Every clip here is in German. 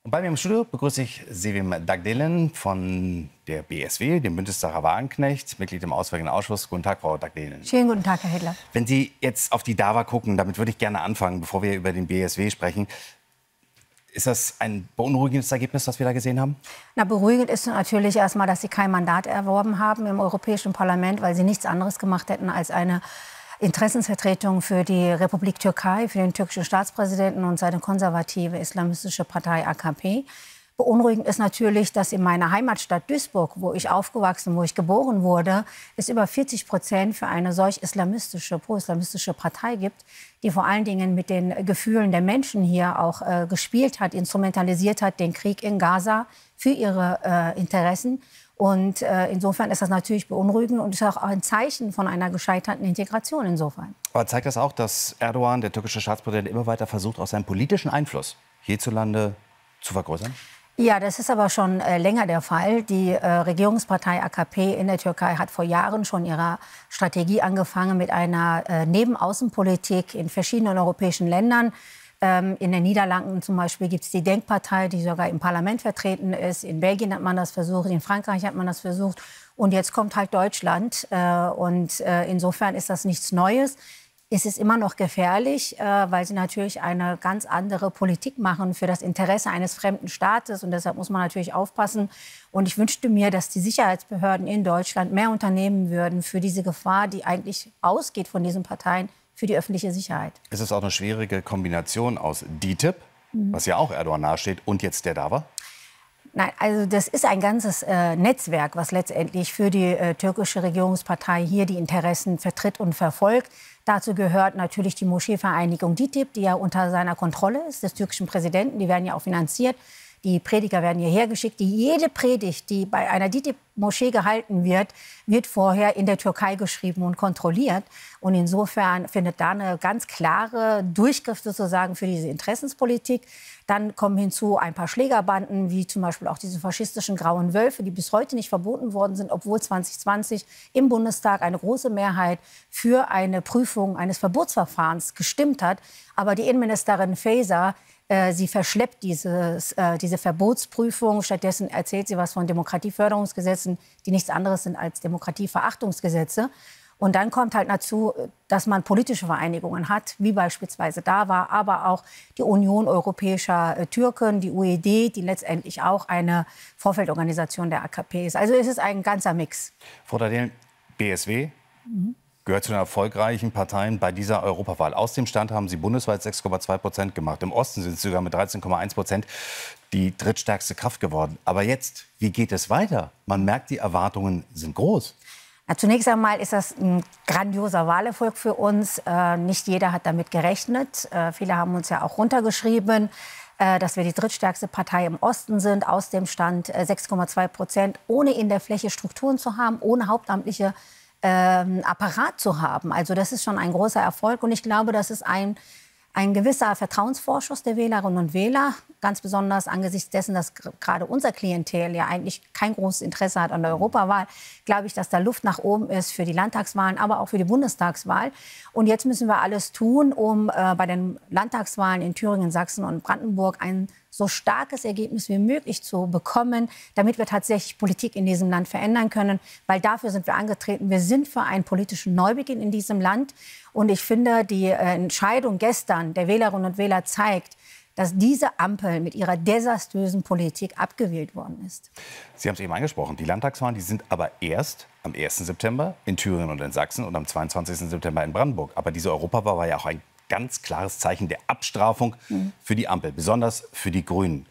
Und bei mir im Studio begrüße ich Sevim Dagdelen von der BSW, dem Bündnissacher Wagenknecht, Mitglied im Auswärtigen Ausschuss. Guten Tag, Frau Dagdelen. Schönen guten Tag, Herr Hedler. Wenn Sie jetzt auf die DAWA gucken, damit würde ich gerne anfangen, bevor wir über den BSW sprechen. Ist das ein beunruhigendes Ergebnis, was wir da gesehen haben? Na, beruhigend ist natürlich erstmal, dass Sie kein Mandat erworben haben im Europäischen Parlament, weil Sie nichts anderes gemacht hätten als eine Interessensvertretung für die Republik Türkei, für den türkischen Staatspräsidenten und seine konservative islamistische Partei AKP. Beunruhigend ist natürlich, dass in meiner Heimatstadt Duisburg, wo ich aufgewachsen, wo ich geboren wurde, es über 40% für eine solch islamistische, pro-islamistische Partei gibt, die vor allen Dingen mit den Gefühlen der Menschen hier auch gespielt hat, instrumentalisiert hat, den Krieg in Gaza für ihre Interessen. Und insofern ist das natürlich beunruhigend und ist auch ein Zeichen von einer gescheiterten Integration insofern. Aber zeigt das auch, dass Erdogan, der türkische Staatspräsident, immer weiter versucht, auch seinen politischen Einfluss hierzulande zu vergrößern? Ja, das ist aber schon länger der Fall. Die Regierungspartei AKP in der Türkei hat vor Jahren schon ihre Strategie angefangen mit einer Nebenaußenpolitik in verschiedenen europäischen Ländern. In den Niederlanden zum Beispiel gibt es die Denkpartei, die sogar im Parlament vertreten ist. In Belgien hat man das versucht, in Frankreich hat man das versucht. Und jetzt kommt halt Deutschland. Insofern ist das nichts Neues. Es ist immer noch gefährlich, weil sie natürlich eine ganz andere Politik machen für das Interesse eines fremden Staates. Und deshalb muss man natürlich aufpassen. Und ich wünschte mir, dass die Sicherheitsbehörden in Deutschland mehr unternehmen würden für diese Gefahr, die eigentlich ausgeht von diesen Parteien, für die öffentliche Sicherheit. Es ist auch eine schwierige Kombination aus DİTİB, was ja auch Erdogan nahesteht, und jetzt der DAWA. Nein, also das ist ein ganzes Netzwerk, was letztendlich für die türkische Regierungspartei hier die Interessen vertritt und verfolgt. Dazu gehört natürlich die Moscheevereinigung DİTİB, die ja unter seiner Kontrolle ist, des türkischen Präsidenten. Die werden ja auch finanziert. Die Prediger werden hierher geschickt. Jede Predigt, die bei einer DİTİB-Moschee gehalten wird, wird vorher in der Türkei geschrieben und kontrolliert. Und insofern findet da eine ganz klare Durchgriff sozusagen für diese Interessenspolitik. Dann kommen hinzu ein paar Schlägerbanden, wie zum Beispiel auch diese faschistischen Grauen Wölfe, die bis heute nicht verboten worden sind, obwohl 2020 im Bundestag eine große Mehrheit für eine Prüfung eines Verbotsverfahrens gestimmt hat. Aber die Innenministerin Faeser, sie verschleppt diese Verbotsprüfung. Stattdessen erzählt sie was von Demokratieförderungsgesetzen, die nichts anderes sind als Demokratieverachtungsgesetze. Und dann kommt halt dazu, dass man politische Vereinigungen hat, wie beispielsweise DAWA, aber auch die Union Europäischer Türken, die UED, die letztendlich auch eine Vorfeldorganisation der AKP ist. Also es ist ein ganzer Mix. Frau Dagdelen, BSW gehört zu den erfolgreichen Parteien bei dieser Europawahl. Aus dem Stand haben Sie bundesweit 6,2% gemacht. Im Osten sind Sie sogar mit 13,1% die drittstärkste Kraft geworden. Aber jetzt, wie geht es weiter? Man merkt, die Erwartungen sind groß. Na, zunächst einmal ist das ein grandioser Wahlerfolg für uns. Nicht jeder hat damit gerechnet. Viele haben uns ja auch runtergeschrieben, dass wir die drittstärkste Partei im Osten sind. Aus dem Stand 6,2%, ohne in der Fläche Strukturen zu haben, ohne hauptamtliche Apparat zu haben. Also das ist schon ein großer Erfolg. Und ich glaube, das ist ein gewisser Vertrauensvorschuss der Wählerinnen und Wähler, ganz besonders angesichts dessen, dass gerade unser Klientel ja eigentlich kein großes Interesse hat an der Europawahl, glaube ich, dass da Luft nach oben ist für die Landtagswahlen, aber auch für die Bundestagswahl. Und jetzt müssen wir alles tun, um bei den Landtagswahlen in Thüringen, Sachsen und Brandenburg ein so starkes Ergebnis wie möglich zu bekommen, damit wir tatsächlich Politik in diesem Land verändern können. Weil dafür sind wir angetreten. Wir sind für einen politischen Neubeginn in diesem Land. Und ich finde, die Entscheidung gestern der Wählerinnen und Wähler zeigt, dass diese Ampel mit ihrer desaströsen Politik abgewählt worden ist. Sie haben es eben angesprochen, die Landtagswahlen, die sind aber erst am 1. September in Thüringen und in Sachsen und am 22. September in Brandenburg. Aber diese Europawahl war ja auch ein ganz klares Zeichen der Abstrafung für die Ampel, besonders für die Grünen.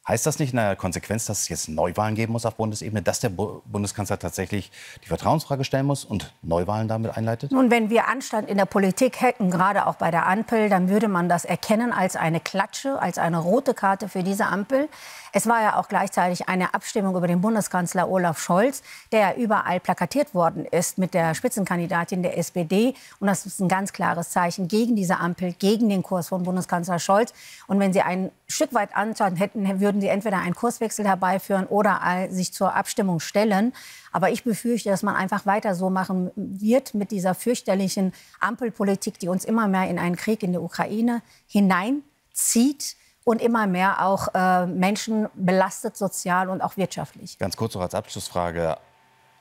Heißt das nicht in der Konsequenz, dass es jetzt Neuwahlen geben muss auf Bundesebene, dass der Bundeskanzler tatsächlich die Vertrauensfrage stellen muss und Neuwahlen damit einleitet? Nun, wenn wir Anstand in der Politik hätten, gerade auch bei der Ampel, dann würde man das erkennen als eine Klatsche, als eine rote Karte für diese Ampel. Es war ja auch gleichzeitig eine Abstimmung über den Bundeskanzler Olaf Scholz, der ja überall plakatiert worden ist mit der Spitzenkandidatin der SPD. Und das ist ein ganz klares Zeichen gegen diese Ampel, gegen den Kurs von Bundeskanzler Scholz. Und wenn Sie ein Stück weit anschauen hätten, würden Sie entweder einen Kurswechsel herbeiführen oder sich zur Abstimmung stellen. Aber ich befürchte, dass man einfach weiter so machen wird mit dieser fürchterlichen Ampelpolitik, die uns immer mehr in einen Krieg in der Ukraine hineinzieht. und immer mehr auch Menschen belastet, sozial und auch wirtschaftlich. Ganz kurz noch als Abschlussfrage.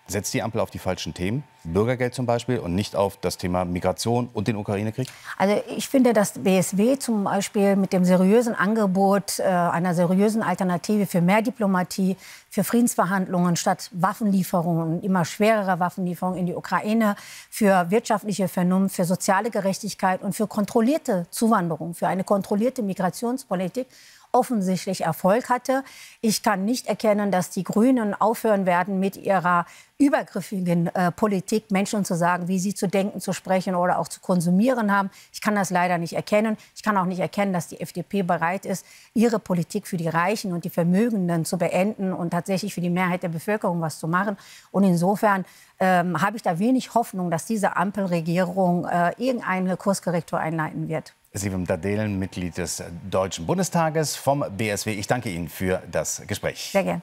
Setzt die Ampel auf die falschen Themen, Bürgergeld zum Beispiel, und nicht auf das Thema Migration und den Ukraine-Krieg? Also ich finde, dass BSW zum Beispiel mit dem seriösen Angebot einer seriösen Alternative für mehr Diplomatie, für Friedensverhandlungen statt Waffenlieferungen, immer schwererer Waffenlieferungen in die Ukraine, für wirtschaftliche Vernunft, für soziale Gerechtigkeit und für kontrollierte Zuwanderung, für eine kontrollierte Migrationspolitik offensichtlich Erfolg hatte. Ich kann nicht erkennen, dass die Grünen aufhören werden mit ihrer übergriffigen Politik, Menschen zu sagen, wie sie zu denken, zu sprechen oder auch zu konsumieren haben. Ich kann das leider nicht erkennen. Ich kann auch nicht erkennen, dass die FDP bereit ist, ihre Politik für die Reichen und die Vermögenden zu beenden und tatsächlich für die Mehrheit der Bevölkerung was zu machen. Und insofern habe ich da wenig Hoffnung, dass diese Ampelregierung irgendeine Kurskorrektur einleiten wird. Sivim Dădelen, Mitglied des Deutschen Bundestages vom BSW. Ich danke Ihnen für das Gespräch. Sehr gerne.